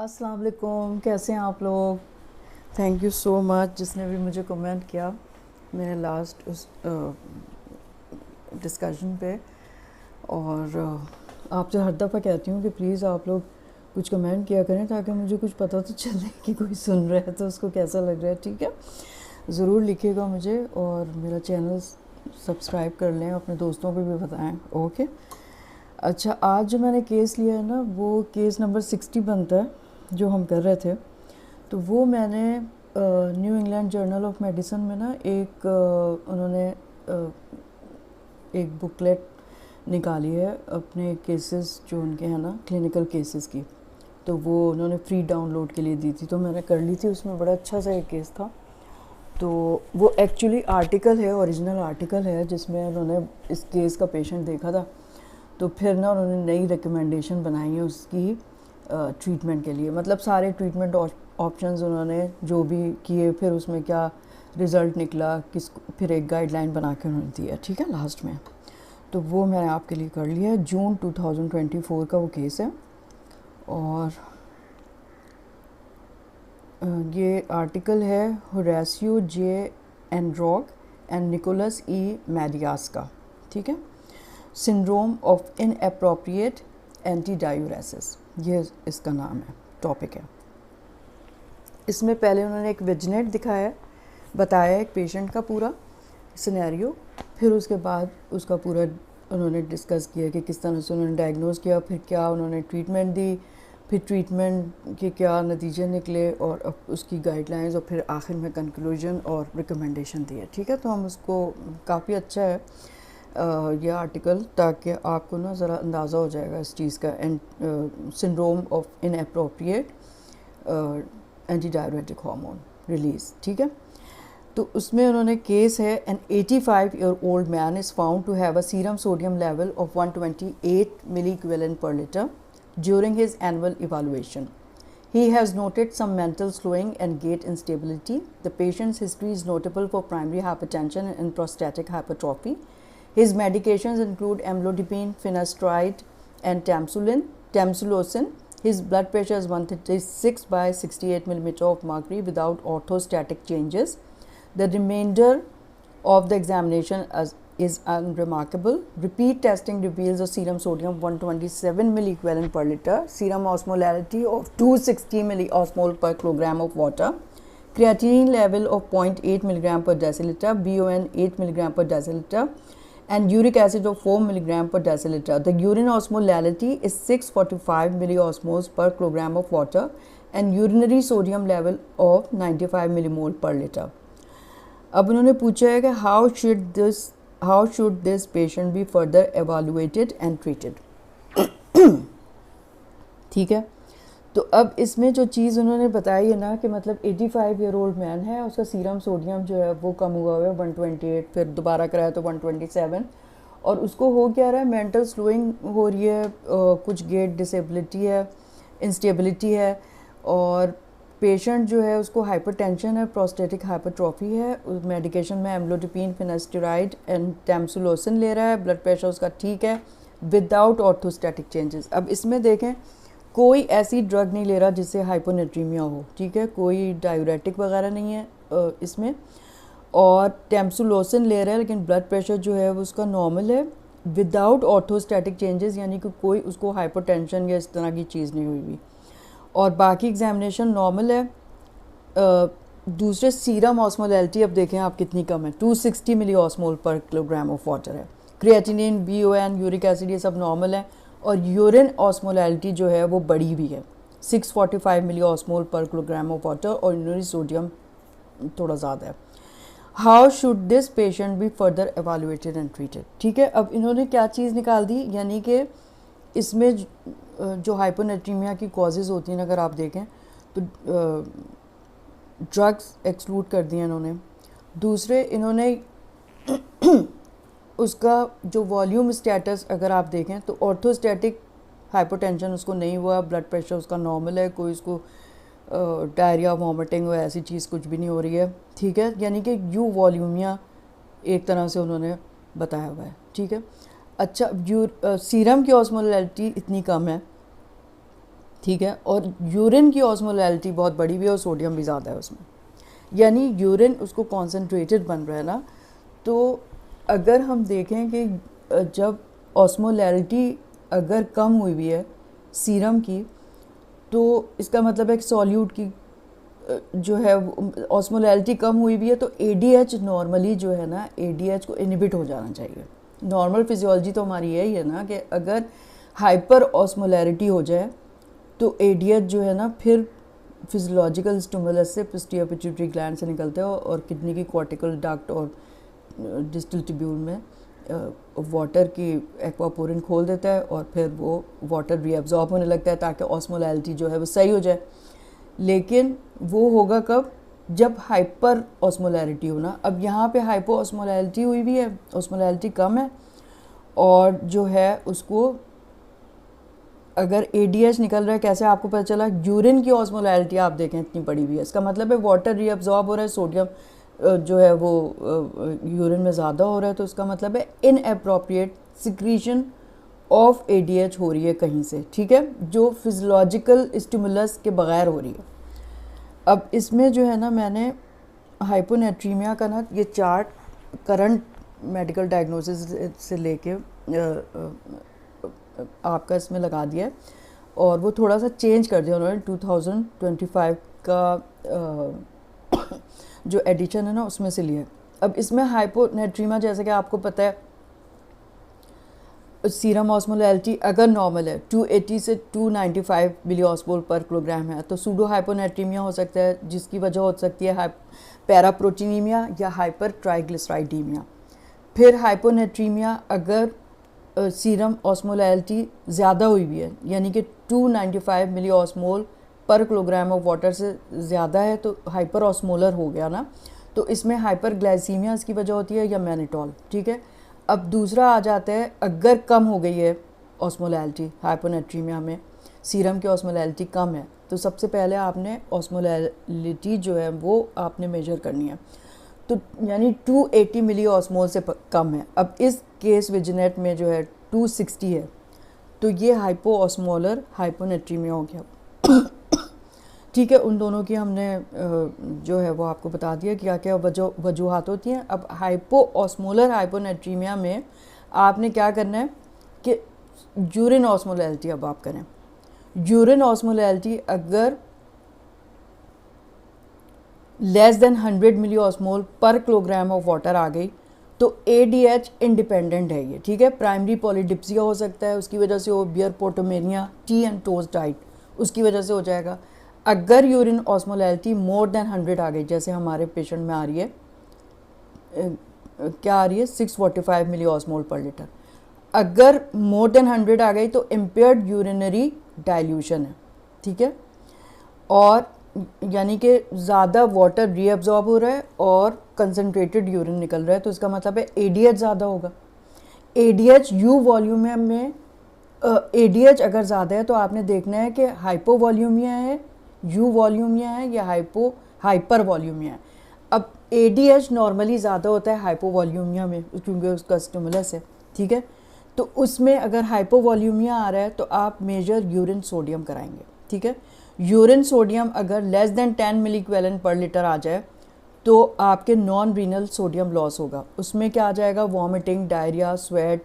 अस्सलाम वालेकुम, कैसे हैं आप लोग। थैंक यू सो मच जिसने भी मुझे कमेंट किया मेरे लास्ट उस डिस्कशन पे। और आपसे हर दफ़ा कहती हूँ कि प्लीज़ आप लोग कुछ कमेंट किया करें ताकि मुझे कुछ पता तो चले कि कोई सुन रहा है तो उसको कैसा लग रहा है। ठीक है, ज़रूर लिखिएगा मुझे और मेरा चैनल सब्सक्राइब कर लें, अपने दोस्तों को भी बताएं। ओके, अच्छा, आज जो मैंने केस लिया है ना वो केस नंबर 60 बनता है जो हम कर रहे थे। तो वो मैंने new England journal of medicine में ना उन्होंने एक बुकलेट निकाली है अपने केसेस जो उनके हैं ना क्लिनिकल केसेस की। तो वो उन्होंने फ्री डाउनलोड के लिए दी थी, तो मैंने कर ली थी। उसमें बड़ा अच्छा सा एक केस था। तो वो एक्चुअली आर्टिकल है, ओरिजिनल आर्टिकल है जिसमें उन्होंने इस केस का पेशेंट देखा था। तो फिर ना उन्होंने नई रिकमेंडेशन बनाई है उसकी ट्रीटमेंट के लिए, मतलब सारे ट्रीटमेंट ऑप्शंस उन्होंने जो भी किए, फिर उसमें क्या रिज़ल्ट निकला, किस फिर एक गाइडलाइन बना के उन्होंने दिया। ठीक है, लास्ट में। तो वो मैंने आपके लिए कर लिया है। जून 2024 का वो केस है। और ये आर्टिकल है होरेसियो जे एनड्रॉग एंड निकोलस ई मैडियास का। ठीक है, syndrome of inappropriate anti diuresis, ये इसका नाम है, टॉपिक है। इसमें पहले उन्होंने एक विजनेट दिखाया, बताया एक पेशेंट का पूरा सिनेरियो, फिर उसके बाद उसका पूरा उन्होंने डिस्कस किया कि किस तरह से उन्होंने डायग्नोज किया, फिर क्या उन्होंने ट्रीटमेंट दी, फिर ट्रीटमेंट के क्या नतीजे निकले और अब उसकी गाइडलाइंस, और फिर आखिर में कंक्लूजन और रिकमेंडेशन दी है। ठीक है, तो हम उसको काफ़ी अच्छा है ये आर्टिकल, ताकि आपको ना ज़रा अंदाज़ा हो जाएगा इस चीज़ का। Syndrome of inappropriate anti diuretic hormone release. ठीक है, तो उसमें उन्होंने केस है, an 85 year old man is found to have a serum sodium level of 128 milliequivalent per litre during his annual evaluation. He has noted some mental slowing and gait instability. The patient's history is notable for primary hypertension and prostatic hypertrophy. His medications include amlodipine, finasteride, and tamsulosin. His blood pressure is 136 by 68 millimeter of mercury without orthostatic changes. The remainder of the examination is unremarkable. Repeat testing reveals a serum sodium 127 milliequivalent per liter, serum osmolarity of 260 milliosmol per kilogram of water, creatinine level of 0.8 milligram per deciliter, BON 8 milligram per deciliter, and uric acid of 4 milligram per deciliter. The urine osmolality is 645 milliosmoles per kilogram of water and urinary sodium level of 95 millimole per liter. अब उन्होंने पूछा है कि how should this patient be further evaluated and treated. ठीक है, तो अब इसमें जो चीज़ उन्होंने बताई है ना कि मतलब 85 ईयर ओल्ड मैन है, उसका सीरम सोडियम जो है वो कम हुआ है 128, फिर दोबारा कराया तो 127, और उसको हो क्या रहा है, मेंटल स्लोइंग हो रही है, कुछ गेट डिसेबिलिटी है, इंस्टेबिलिटी है, और पेशेंट जो है उसको हाइपरटेंशन है, प्रोस्टेटिक हाइपरट्रॉफी है, उस मेडिकेशन में एम्लोडिपिन, फिनेस्टेराइड एंड टैमसुलोसिन ले रहा है, ब्लड प्रेशर उसका ठीक है विदाउट ऑर्थोस्टैटिक चेंजेस। अब इसमें देखें कोई ऐसी ड्रग नहीं ले रहा जिससे हाइपोनेट्रीमिया हो। ठीक है, कोई डायूरेटिक वगैरह नहीं है इसमें, और टैमसुलोसिन ले रहा है लेकिन ब्लड प्रेशर जो है वो उसका नॉर्मल है विदाउट ऑर्थोस्टैटिक चेंजेस, यानी कि कोई उसको हाइपोटेंशन या इस तरह की चीज़ नहीं हुई हुई, और बाकी एग्जामिनेशन नॉर्मल है। दूसरे सीरम ऑस्मोलैलिटी अब देखें आप कितनी कम है, 260 मिली ऑस्मोल पर किलोग्राम ऑफ वाटर है। क्रिएटिनिन, BON, यूरिक एसिड ये सब नॉर्मल है, और यूरिन ऑस्मोलैलिटी जो है वो बड़ी भी है, 645 मिली ऑस्मोल पर किलोग्राम ऑफ वाटर, और यूरिनरी सोडियम थोड़ा ज़्यादा है। How should this patient be further evaluated and treated. ठीक है, अब इन्होंने क्या चीज़ निकाल दी, यानी कि इसमें जो हाइपोनेट्रीमिया की कॉजेज़ होती हैं अगर आप देखें तो ड्रग्स एक्सक्लूड कर दिए इन्होंने। दूसरे इन्होंने उसका जो वॉल्यूम स्टेटस अगर आप देखें तो ऑर्थोस्टैटिक हाइपोटेंशन उसको नहीं हुआ, ब्लड प्रेशर उसका नॉर्मल है, कोई उसको डायरिया, वॉमिटिंग और ऐसी चीज़ कुछ भी नहीं हो रही है। ठीक है, यानी कि यू वॉल्यूमिया एक तरह से उन्होंने बताया हुआ है। ठीक है, अच्छा, सीरम की ऑस्मोलैलिटी इतनी कम है ठीक है। और यूरिन की ऑस्मोलैरिटी बहुत बड़ी भी है और सोडियम भी ज़्यादा है उसमें, यानी यूरिन उसको कॉन्सेंट्रेटेड बन रहा है ना। तो अगर हम देखें कि जब ऑस्मोलैरिटी अगर कम हुई हुई है सीरम की, तो इसका मतलब है कि सॉल्यूट की जो है ऑस्मोलैरिटी कम हुई भी है, तो एडीएच नॉर्मली जो है ना, एडीएच को इनहिबिट हो जाना चाहिए। नॉर्मल फिजियोलॉजी तो हमारी यही है ना कि अगर हाइपर ऑस्मोलैरिटी हो जाए तो एडीएच जो है ना फिर फिजियोलॉजिकल स्टिमुलस से पोस्टीरियर पिट्यूटरी ग्लैंड से निकलते हैं और किडनी की कॉर्टिकल डक्ट और डिस्टल ट्यूब्यूल में वाटर की एक्वापोरिन खोल देता है और फिर वो वाटर रीअब्जॉर्ब होने लगता है ताकि ऑस्मोलैरिटी जो है वो सही हो जाए। लेकिन वो होगा कब? जब हाइपर ऑस्मोलैरिटी हो ना। अब यहाँ पे हाइपो ऑस्मोलैरिटी हुई भी है, ऑस्मोलैरिटी कम है, और जो है उसको अगर एडीएच निकल रहा है, कैसे आपको पता चला? यूरिन की ऑस्मोलैरिटी आप देखें इतनी बड़ी हुई है, इसका मतलब है वाटर रीअब्जॉर्ब हो रहा है, सोडियम जो है वो यूरिन में ज़्यादा हो रहा है, तो इसका मतलब है इनएप्रोप्रिएट सिक्रीशन ऑफ एडीएच हो रही है कहीं से, ठीक है, जो फिजियोलॉजिकल स्टिमुलस के बगैर हो रही है। अब इसमें जो है ना, मैंने हाइपोनेट्रीमिया का ना ये चार्ट करंट मेडिकल डायग्नोसिस से लेके आपका इसमें लगा दिया है, और वो थोड़ा सा चेंज कर दिया उन्होंने 2025 का जो एडिशन है ना उसमें से लिया है। अब इसमें हाइपोनेट्रीमिया, जैसे कि आपको पता है, सीरम ऑस्मोलैरिटी अगर नॉर्मल है 280 से 295 मिलीऑस्मोल पर किलोग्राम है, तो सूडो हाइपोनेट्रीमिया हो सकता है, जिसकी वजह हो सकती है पैराप्रोटीनीमिया या हाइपर ट्राइग्लिसराइडीमिया। फिर हाइपोनेट्रीमिया अगर सीरम ऑस्मोलैरिटी ज़्यादा हुई भी है, यानी कि 295 मिलीऑस्मोल पर किलोग्राम ऑफ वाटर से ज़्यादा है, तो हाइपर ऑस्मोलर हो गया ना, तो इसमें हाइपर ग्लाइसीमिया इसकी वजह होती है या मैनिटॉल, ठीक है। अब दूसरा आ जाता है, अगर कम हो गई है ऑस्मोलैरिटी हाइपोनेट्रीमिया में, सीरम की ऑस्मोलैरिटी कम है, तो सबसे पहले आपने ऑस्मोलैरिटी जो है वो आपने मेजर करनी है, तो यानी 280 मिली ऑस्मोल से कम है। अब इस केस विजिनेट में जो है 260 है, तो ये हाइपो ऑस्मोलर हाइपोनेट्रीमिया हो गया, ठीक है। उन दोनों की हमने जो है वो आपको बता दिया क्या क्या वजूहात होती हैं। अब हाइपो ऑस्मोलर हाइपोनेट्रीमिया में आपने क्या करना है कि यूरिन ऑस्मोलैरिटी अब आप करें। यूरिन ऑस्मोलैरिटी अगर लेस देन 100 मिली ऑस्मोल पर किलोग्राम ऑफ वाटर आ गई, तो एडीएच इंडिपेंडेंट है ये, ठीक है। प्राइमरी पॉलीडिप्सिया हो सकता है, उसकी वजह से हो beer potomania, tea and toast diet, उसकी वजह से हो जाएगा। अगर यूरिन ऑस्मोलैरिटी मोर देन 100 आ गई, जैसे हमारे पेशेंट में आ रही है, क्या आ रही है 645 मिली ऑस्मोल पर लीटर, अगर मोर देन 100 आ गई तो इम्पेयर्ड यूरिनरी डाइल्यूशन है, ठीक है, और यानी कि ज़्यादा वाटर रीअब्जॉर्ब हो रहा है और कंसनट्रेटेड यूरिन निकल रहा है, तो इसका मतलब है एडीएच ज़्यादा होगा। एडीएच यू वॉल्यूम में एडीएच अगर ज़्यादा है तो आपने देखना है कि हाइपो वॉल्यूमिया है, यू वॉल्यूमिया है या हाइपर वॉल्यूमिया है। अब एडीएच नॉर्मली ज़्यादा होता है हाइपो वॉल्यूमिया में, क्योंकि उसका स्टिमुलस है, ठीक है। तो उसमें अगर हाइपो वॉल्यूमिया आ रहा है तो आप मेजर यूरिन सोडियम कराएंगे, ठीक है। यूरिन सोडियम अगर लेस देन 10 मिली इक्विवेलेंट पर लीटर आ जाए तो आपके नॉन रीनल सोडियम लॉस होगा। उसमें क्या आ जाएगा? Vomiting, diarrhoea, sweat,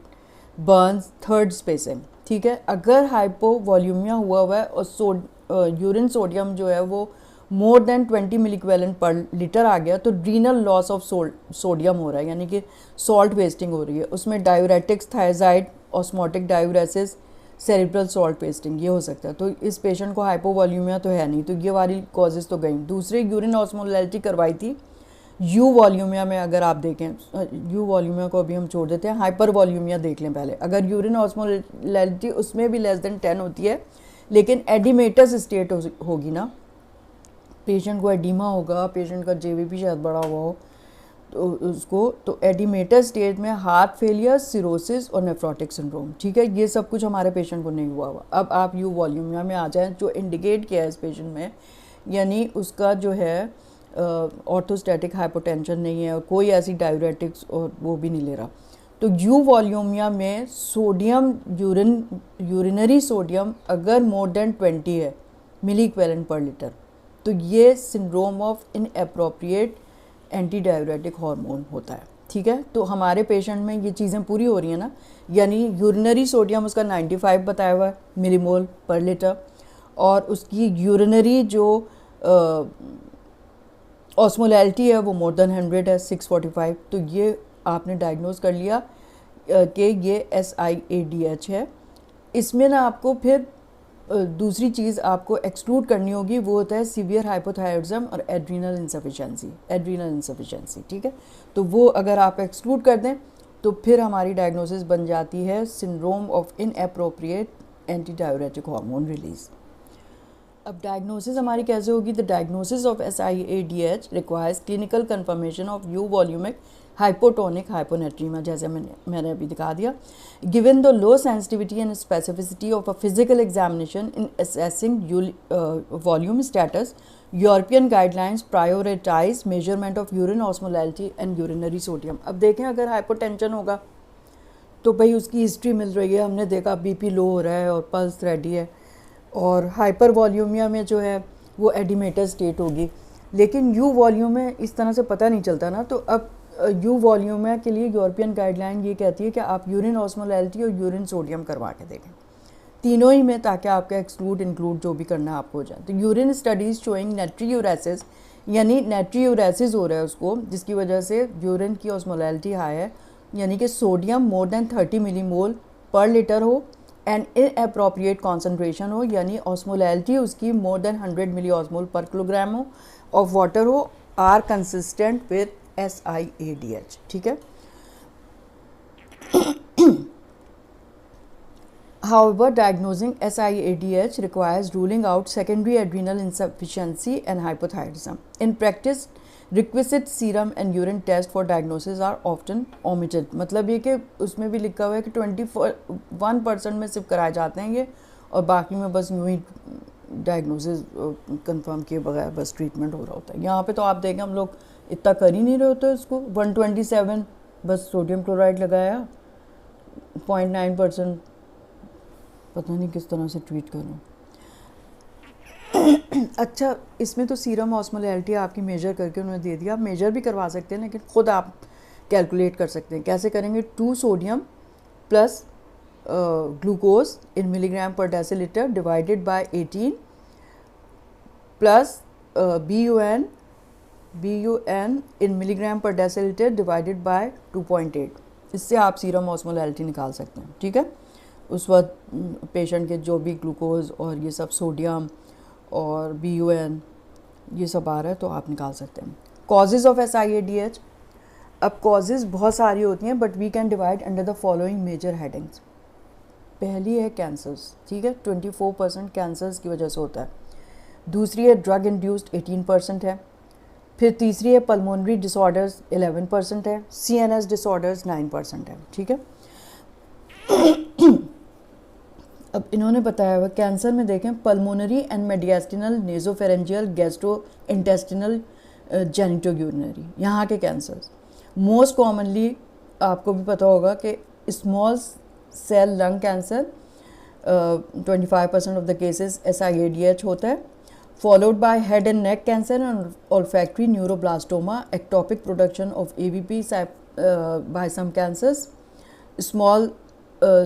Burns, third spacing, ठीक है। अगर हाइपो वॉल्यूमिया हुआ है और यूरिन सोडियम जो है वो मोर देन 20 मिली इक्विवेलेंट पर लीटर आ गया, तो रीनल लॉस ऑफ सोडियम हो रहा है, यानी कि सॉल्ट वेस्टिंग हो रही है। उसमें diuretics, thiazide, osmotic diuresis, cerebral salt wasting, ये हो सकता है। तो इस पेशेंट को हाइपोवॉल्यूमिया तो है नहीं, तो ये वाली कॉजेज़ तो गई। दूसरी यूरिन ऑस्मोलैरिटी करवाई थी यू वॉल्यूमिया में, अगर आप देखें, यू वॉल्यूमिया को अभी हम छोड़ देते हैं, हाइपर वॉल्यूमिया देख लें पहले। अगर यूरिन ऑस्मोलैरिटी उसमें भी लेस देन 10 होती है, लेकिन एडिमेटस स्टेट होगी ना, पेशेंट को एडिमा होगा, पेशेंट का जेवीपी शायद बड़ा हुआ हो, तो उसको तो एडिमेटर स्टेज में हार्ट फेलियर, सिरोसिस और नेफ्रोटिक सिंड्रोम, ठीक है। ये सब कुछ हमारे पेशेंट को नहीं हुआ। अब आप यू वॉल्यूमिया में आ जाएं, जो इंडिकेट किया है इस पेशेंट में, यानी उसका जो है ऑर्थोस्टैटिक हाइपोटेंशन नहीं है और कोई ऐसी डायूरेटिक्स और वो भी नहीं ले रहा, तो यू वॉल्यूमिया में सोडियम यूरिनरी सोडियम अगर मोर देन 20 है मिली इक्विवेलेंट पर लीटर, तो ये syndrome of inappropriate anti diuretic hormone होता है। ठीक है, तो हमारे पेशेंट में ये चीज़ें पूरी हो रही हैं ना, यानी यूरिनरी सोडियम उसका 95 बताया हुआ है मिलीमोल पर लीटर, और उसकी यूरिनरी जो ऑस्मोलैलिटी है वो मोर देन 100 है, 645। तो ये आपने डायग्नोज कर लिया कि ये SIADH है। इसमें ना आपको फिर दूसरी चीज़ आपको एक्सक्लूड करनी होगी, वो होता है सीवियर हाइपोथायरॉइडिज्म और एड्रीनल इंसफिशिएंसी। ठीक है, तो वो अगर आप एक्सक्लूड कर दें तो फिर हमारी डायग्नोसिस बन जाती है syndrome of inappropriate anti diuretic hormone release. अब डायग्नोसिस हमारी कैसे होगी? The diagnosis of SIADH requires clinical confirmation of euvolaemic hypotonic hyponatraemia, जैसे मैंने अभी दिखा दिया। Given the low sensitivity and specificity of a physical examination in assessing volume status, European guidelines prioritise measurement of urine osmolality and urinary sodium. अब देखें, अगर hypotension होगा तो भाई उसकी हिस्ट्री मिल रही है, हमने देखा BP लो हो रहा है और पल्स रेडी है, और हाइपर वॉल्यूमिया में जो है वो एडिमेटर स्टेट होगी। लेकिन यू वॉल्यूम में इस तरह से पता नहीं चलता ना, तो अब यू वॉल्यूमिया के लिए यूरोपियन गाइडलाइन ये कहती है कि आप यूरिन ऑस्मोलैलिटी और यूरिन सोडियम करवा के देखें, तीनों ही में, ताकि आपका एक्सक्लूड इंक्लूड जो भी करना है आपको हो जाए। तो यूरिन स्टडीज़ शोइंग नेट्रीयूरेसिस, यानी नेट्रीयूरेसिस हो रहा है उसको, जिसकी वजह से यूरिन की ऑस्मोलैलिटी हाई है, यानी कि sodium more than 30 millimole per litre हो एंड इनएप्रोप्रिएट कॉन्सेंट्रेशन हो, यानी ऑस्मोलैलिटी उसकी मोर देन 100 मिली ऑस्मोल पर किलोग्राम हो, ऑफ वाटर हो, आर कंसिस्टेंट विद SIADH। ठीक है, however diagnosing SIADH requires ruling out secondary adrenal insufficiency and hypothyroidism. In practice, requisite serum and urine test for diagnosis are often omitted। मतलब ये कि उसमें भी लिखा हुआ है कि 21% में सिर्फ कराए जाते हैं ये, और बाकी में बस यूँ ही डायग्नोसिस कंफर्म किए बगैर बस ट्रीटमेंट हो रहा होता है। यहाँ पे तो आप देखें हम लोग इतना कर ही नहीं रहे होते उसको, 127 बस सोडियम क्लोराइड लगाया, 0.9%, पता नहीं किस तरह से ट्रीट करूँ। अच्छा, इसमें तो सीरम ऑस्मोलैलिटी आपकी मेजर करके उन्होंने दे दिया, आप मेजर भी करवा सकते हैं, लेकिन ख़ुद आप कैलकुलेट कर सकते हैं। कैसे करेंगे? 2 sodium plus glucose in milligram per decilitre divided by 18 plus BUN in milligram per decilitre divided by 2.8। इससे आप सीरम ऑस्मोलैलिटी निकाल सकते हैं। ठीक है, उस वक्त पेशेंट के जो भी ग्लूकोज और ये सब सोडियम और BUN ये सब आ रहा है तो आप निकाल सकते हैं। कॉजेज़ ऑफ SIADH, अब कॉजेज़ बहुत सारी होती हैं, but we can divide under the following major headings. पहली है कैंसर्स। ठीक है, 24% कैंसर्स की वजह से होता है। दूसरी है ड्रग इंड्यूस्ड, 18% है। फिर तीसरी है पल्मोनरी डिसऑर्डर्स, 11% है। CNS डिसऑर्डर्स 9% है। ठीक है, अब इन्होंने बताया हुआ कैंसर में देखें, pulmonary and mediastinal nasopharyngeal gastro intestinal genitourinary, यहाँ के कैंसर्स। मोस्ट कॉमनली आपको भी पता होगा कि small cell lung cancer, 25% of the cases SIADH होता है, followed by head and neck cancer and olfactory neuroblastoma, ectopic production of AVP by some cancers, small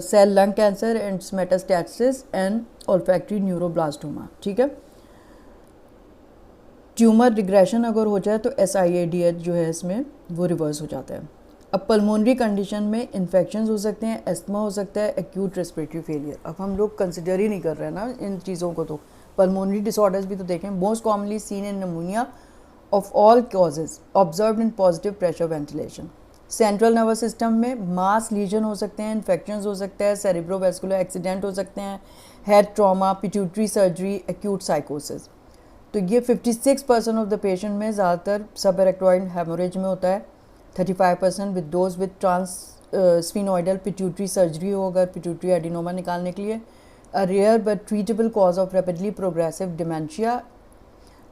cell lung cancer and metastasis and olfactory neuroblastoma। ठीक है, tumour regression अगर हो जाए तो SIADH जो है इसमें वो रिवर्स हो जाता है। अब पल्मोनरी कंडीशन में इन्फेक्शंस हो सकते हैं, एस्थमा हो सकता है, एक्यूट रेस्पिरेटरी फेलियर। अब हम लोग कंसिडर ही नहीं कर रहे हैं ना इन चीज़ों को, तो पल्मोनरी डिसऑर्डर्स भी तो देखें। Most commonly seen in pneumonia of all causes observed in positive pressure ventilation. Central nervous system में मास लीजन हो सकते हैं, इन्फेक्शंस हो सकता है, सेरिब्रोवैस्कुलर एक्सीडेंट हो सकते हैं, head trauma, pituitary surgery, acute साइकोसिस। तो ये 56% ऑफ द पेशेंट में ज़्यादातर सब एरेक्टॉइड हेमोरेज में होता है, 35% with dose with sphenoidal pituitary surgery हो अगर पिट्यूटरी एडिनोमा निकालने के लिए। A rare but treatable cause of rapidly progressive dementia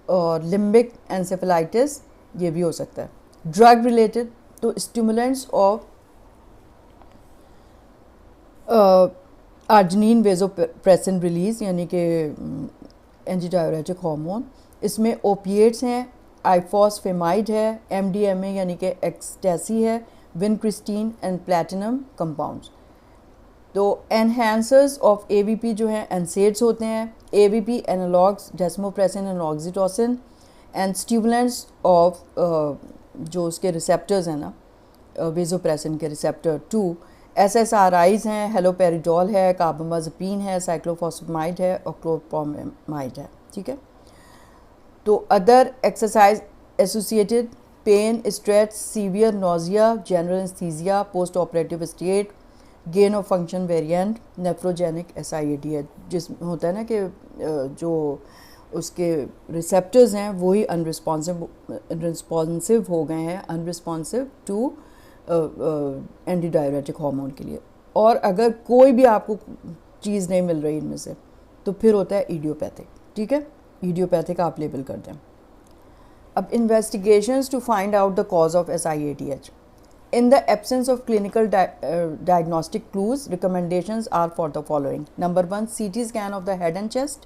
और लिम्बिक एंसेफेलाइटिस ये भी हो सकता है। ड्रग रिलेटेड, तो stimulants of arginine vasopressin release यानी कि एंटी डाययूरेटिक हार्मोन, इसमें ओपिएट्स हैं, आइफॉस्फेमाइड है, एमडीएमए यानी कि एक्सटेसी है, विनक्रिस्टीन एंड प्लैटिनम कंपाउंड्स। तो एनहांसर्स ऑफ एवीपी जो हैं एनसेड्स होते हैं, AVP analogues desmopressin and oxytocin, and stimulants of जो उसके रिसेप्टर्स हैं ना वेज़ोप्रेसिन के रिसेप्टर 2, एसएसआरआईज हैं, हेलोपेरिडोल है, कार्बामाज़ेपिन है, साइक्लोफॉस्फेमाइड है और क्लोरप्रोमाइड है। ठीक है, तो other exercise associated pain, stress, severe nausea, general anaesthesia, post operative state, gain of function variant, nephrogenic SIAD है, जिस होता है ना कि जो उसके रिसेप्टर्स हैं वही अनरिस्पॉन्सिव हो गए हैं, unresponsive to anti diuretic hormone के लिए। और अगर कोई भी आपको चीज़ नहीं मिल रही इनमें से तो फिर होता है इडियोपैथिक। ठीक है, इडियोपैथिक आप लेबल कर दें। अब investigations to find out the cause of SIADH। In the absence of clinical diagnostic clues, recommendations are for the following. Number 1, CT scan of the head and chest,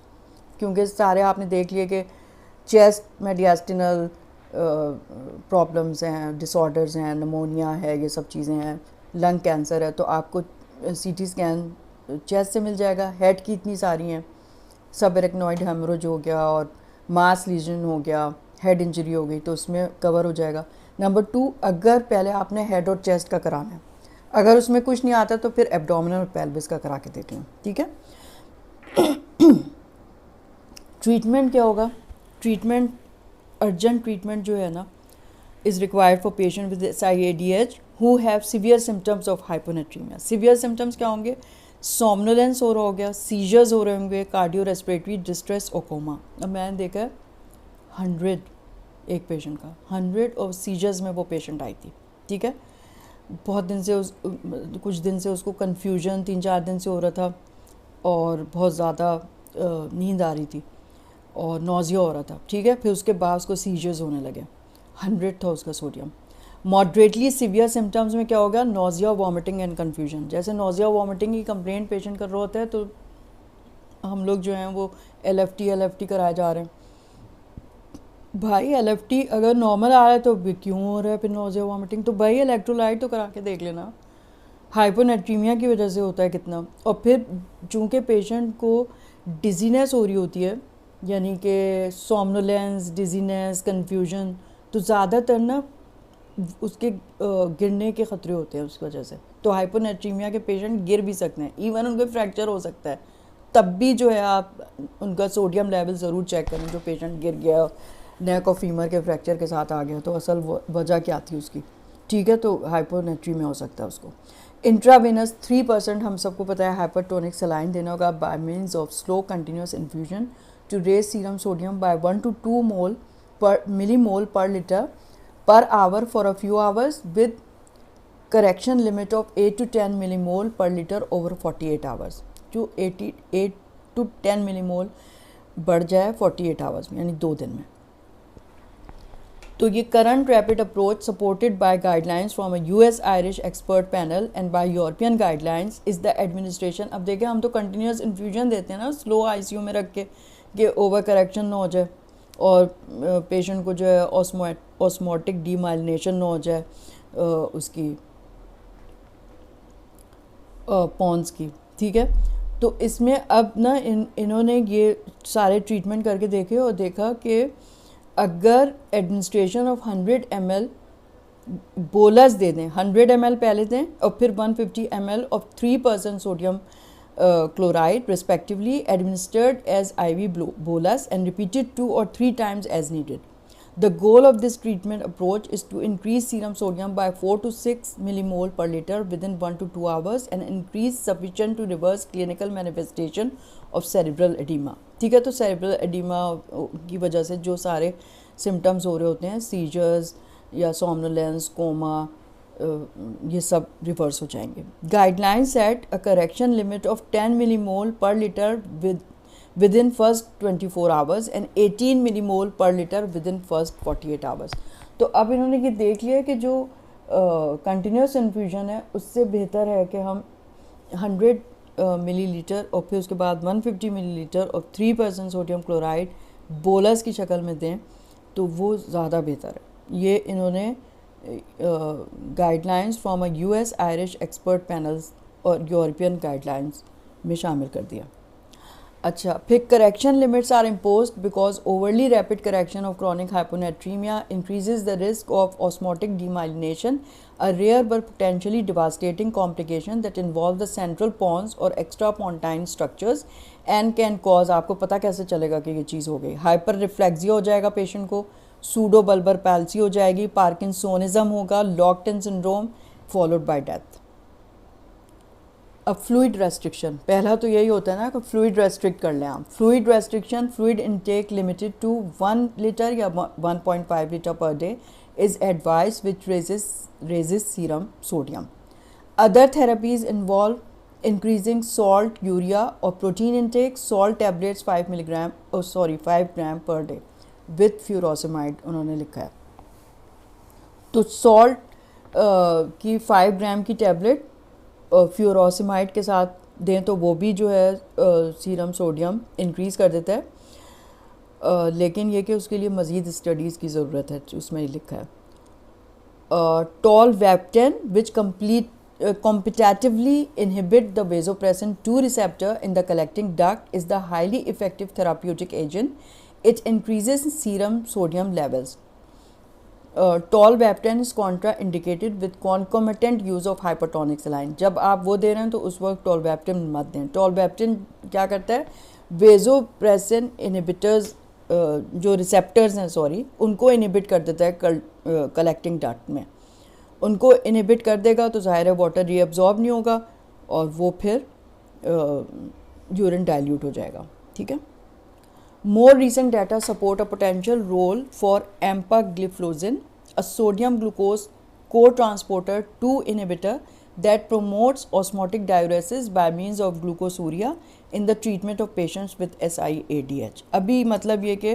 क्योंकि सारे आपने देख लिए कि चेस्ट में डिएस्टिनल प्रॉब्लम्स हैं, डिसऑर्डर्स हैं, pneumonia है, ये सब चीज़ें हैं, लंग कैंसर है, तो आपको CT स्कैन चेस्ट से मिल जाएगा। हेड की इतनी सारी हैं, सब एरेक्नॉइड हेमोरेज हो गया और मास लीजन हो गया, हेड इंजरी हो गई, तो उसमें कवर हो जाएगा। नंबर 2, अगर पहले आपने हेड और चेस्ट का कराना है, अगर उसमें कुछ नहीं आता तो फिर एब्डोमिनल और पेल्विस का करा के देख लें। ठीक है, ट्रीटमेंट क्या होगा? ट्रीटमेंट, अर्जेंट ट्रीटमेंट जो है ना, is required for patient with SIADH who have severe symptoms of hyponatraemia. Severe symptoms क्या होंगे? सोमनोलेंस हो रहा हो गया, सीजर्स हो रहे होंगे, कार्डियो रेस्पिरेटरी डिस्ट्रेस और कोमा। अब मैंने देखा है 100 एक पेशेंट का 100 और सीजर्स में वो पेशेंट आई थी। ठीक है, बहुत दिन से कुछ दिन से उसको कन्फ्यूजन 3-4 दिन से हो रहा था और बहुत ज़्यादा नींद आ रही थी और नोजिया हो रहा था। ठीक है, फिर उसके बाद उसको सीजर्स होने लगे। 100 था उसका सोडियम। मॉडरेटली सीवियर सिम्टम्स में क्या होगा? Nausea, vomiting and confusion. जैसे नोजिया वॉमिटिंग की कंप्लेंट पेशेंट कर रहा होता है तो हम लोग जो हैं वो LFT कराए जा रहे हैं। भाई LFT अगर नॉर्मल आ रहा है तो क्यों हो रहा है फिर नोजिया वॉमिटिंग? तो भाई इलेक्ट्रोलाइट तो करा के देख लेना। हाइपोनेट्रीमिया की वजह से होता है कितना। और फिर चूँकि पेशेंट को डिजीनेस हो रही होती है, यानी कि सोमनोलेंस, डिजीनेस, कन्फ्यूजन, तो ज़्यादातर ना उसके गिरने के ख़तरे होते हैं उस वजह से। तो हाइपोनेट्रीमिया के पेशेंट गिर भी सकते हैं, इवन उनको फ्रैक्चर हो सकता है। तब भी जो है आप उनका सोडियम लेवल ज़रूर चेक करें। जो पेशेंट गिर गया नेक और फीमर के फ्रैक्चर के साथ आ गया तो असल वजह क्या थी उसकी। ठीक है, तो हाइपोनेट्रीमिया हो सकता है उसको। इंट्रावेनस 3% हम सबको पता है हाइपरटोनिक सलाइन देना होगा by means of slow continuous infusion to raise serum sodium by 1 to 2 millimole per liter per hour for a few hours with correction limit of 8 to 10 millimole per liter over 48 hours। जो 8 to 10 millimole बढ़ जाए 48 hours में, यानी 2 दिन में। तो ये current rapid approach supported by guidelines from a US Irish expert panel and bye European guidelines is the administration. अब देखें, हम तो कंटिन्यूस इन्फ्यूजन देते हैं ना स्लो ICU में रख के कि ओवर करेक्शन ना हो जाए और पेशेंट को जो है ऑस्मोटिक डीमाइलिनेशन ना हो जाए उसकी पॉन्स की। ठीक है, तो इसमें अब ना इन्होंने ये सारे ट्रीटमेंट करके देखे और देखा कि अगर एडमिनिस्ट्रेशन ऑफ 100 ml बोलस दे दें, 100 ml पहले दें और फिर 150 ml of 3% sodium chloride respectively administered as IV bolus and repeated 2 or 3 times as needed. The goal of this treatment approach is to increase serum sodium by 4 to 6 millimole per liter within 1 to 2 hours and increase sufficient to reverse clinical manifestation of cerebral edema. ठीक है, तो cerebral edema की वजह से जो सारे symptoms हो रहे होते हैं, seizures या somnolence, coma, ये सब रिवर्स हो जाएंगे। Guideline set a correction limit of 10 millimole per litre within first 24 hours and 18 millimole per litre within first 48 hours. तो अब इन्होंने ये देख लिया कि जो कंटिन्यूस इन्फ्यूजन है उससे बेहतर है कि हम 100 मिलीलीटर और फिर उसके बाद 150 मिलीलीटर और 3% सोडियम क्लोराइड बोलस की शक्ल में दें तो वो ज़्यादा बेहतर है। ये इन्होंने guidelines from a US Irish expert panels और यूरोपियन गाइडलाइंस में शामिल कर दिया। अच्छा, फिर correction limits are imposed because overly rapid correction of chronic hyponatraemia increases the risk of osmotic demyelination, a rare but potentially devastating complication that involve the central pons or extrapontine structures and can cause, आपको पता कैसे चलेगा कि ये चीज़ हो गई, hyper reflexia हो जाएगा पेशेंट को, सूडो बल्बर पैल्सी हो जाएगी, पार्किंसोनिज्म होगा, locked in syndrome followed by death. अब फ्लूइड रेस्ट्रिक्शन, पहला तो यही होता है ना कि फ्लूइड रेस्ट्रिक्ट कर लें आप। Fluid restriction, fluid intake limited to 1 litre या 1.5 litre per day is advised which raises serum sodium. Other therapies involve increasing salt, urea or protein intake. Salt tablets 5 gram per day with furosemide उन्होंने लिखा है। तो salt की 5 ग्राम की tablet furosemide के साथ दें तो वो भी जो है सीरम सोडियम इंक्रीज़ कर देता है। लेकिन ये कि उसके लिए मज़ीद स्टडीज़ की ज़रूरत है, उसमें ही लिखा है। टोलवेप्टेन विच competitively inhibit the vasopressin 2 receptor in the collecting duct is the highly effective therapeutic agent. It increases serum sodium levels. Tolvaptan is contraindicated with concomitant use of hypertonic saline. जब आप वो दे रहे हैं तो उस वक्त टोलवेप्टेन मत दें। टोलवेप्टेन क्या करता है, वेजोप्रेसिन इनहिबिटर्स जो रिसेप्टर्स हैं उनको इनहिबिट कर देता है कलेक्टिंग डक्ट में। उनको इनहिबिट कर देगा तो ज़ाहिर है वाटर रीअब्जॉर्ब नहीं होगा और वो फिर यूरिन डाइल्यूट हो जाएगा। ठीक है। More recent data support a potential role for empagliflozin, a sodium glucose co transporter 2 inhibitor that promotes osmotic diuresis by means of glucosuria in the treatment of patients with SIADH। अभी मतलब ये कि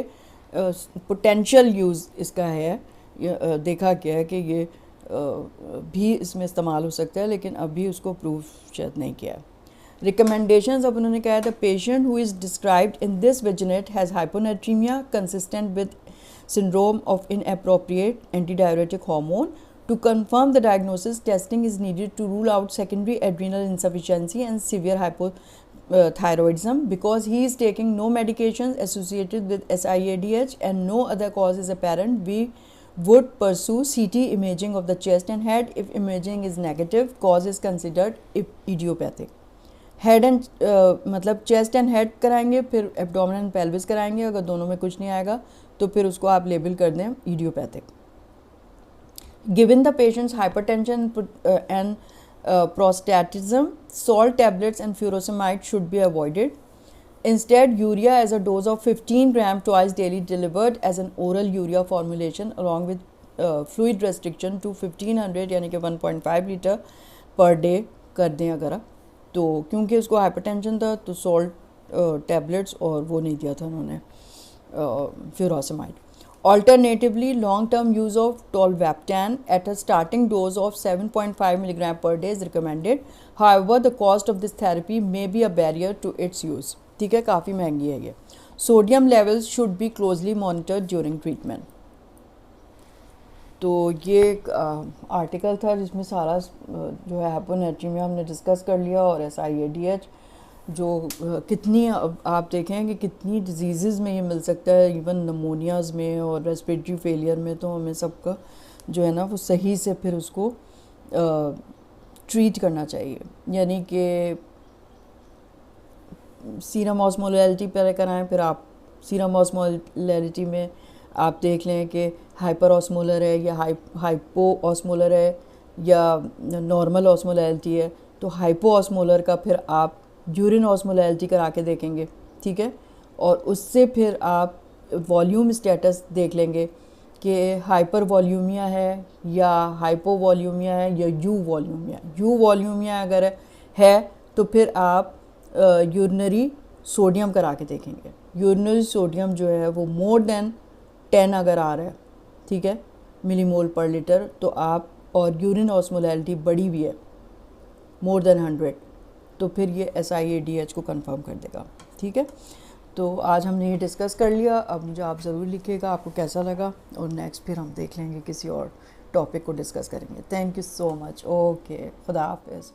potential use इसका है, देखा गया है कि ये भी इसमें इस्तेमाल हो सकता है, लेकिन अभी उसको प्रूव शायद नहीं किया है। रिकमेंडेशंस अब उन्होंने कहा था, patient who is described in this vignette has hyponatraemia consistent with syndrome of inappropriate antidiuretic hormone. To confirm the diagnosis, testing is needed to rule out secondary adrenal insufficiency and severe hypothyroidism. Because he is taking no medications associated with SIADH and no other cause is apparent, we would pursue CT imaging of the chest and head. If imaging is negative, cause is considered idiopathic. Head and मतलब chest and head कराएंगे, फिर abdominal and pelvis कराएंगे। अगर दोनों में कुछ नहीं आएगा तो फिर उसको आप लेबल कर दें idiopathic. Given the patients hypertension and prostatism, salt tablets and furosemide should be avoided. Instead urea as a dose of 15 gram twice daily delivered as an oral urea formulation along with fluid restriction to 1500 यानी कि 1.5 litre per day कर दें अगर आप तो, क्योंकि उसको hypertension था तो सॉल्ट टैबलेट्स और वो नहीं दिया था उन्होंने furosemide. Alternatively, long-term use of tolvaptan at a starting dose of 7.5 mg per day is recommended. However, the cost of this therapy may be a barrier to its use. ठीक है, काफ़ी महंगी है ये। Sodium levels should be closely monitored during treatment. तो ये एक article था जिसमें सारा जो है हाइपोनेट्रीमिया हमने डिस्कस कर लिया और SIADH जो कितनी आप देखें कि कितनी डिजीज़ में ये मिल सकता है, इवन नमोनियाज़ में और रेस्पिरेटरी फेलियर में, तो हमें सबका जो है ना वो सही से फिर उसको ट्रीट करना चाहिए। यानी कि सीरम ऑस्मोलैरिटी पर कराएं, फिर आप सीरम ऑस्मोलैरिटी में आप देख लें कि हाइपर ऑस्मोलर है या हाइपो ऑस्मोलर है या नॉर्मल ऑस्मोलैरिटी है। तो हाइपो ऑस्मोलर का फिर आप यूरिन ऑस्मोलैरिटी करा के देखेंगे, ठीक है, और उससे फिर आप वॉल्यूम स्टेटस देख लेंगे कि हाइपर वॉल्यूमिया है या हाइपो वॉल्यूमिया है या यू वॉल्यूमिया। यू वॉल्यूमिया अगर है तो फिर आप यूरिनरी सोडियम करा के देखेंगे। यूरिनरी सोडियम जो है वो मोर देन 10 अगर आ रहा है, ठीक है, मिलीमोल पर लीटर, तो आप, और यूरिन ऑस्मोलैरिटी बड़ी भी है मोर देन 100, तो फिर ये SIADH को कंफर्म कर देगा। ठीक है, तो आज हमने ये डिस्कस कर लिया। अब मुझे आप ज़रूर लिखिएगा आपको कैसा लगा, और नेक्स्ट फिर हम देख लेंगे किसी और टॉपिक को डिस्कस करेंगे। Thank you so much. Okay, खुदा हाफिज़।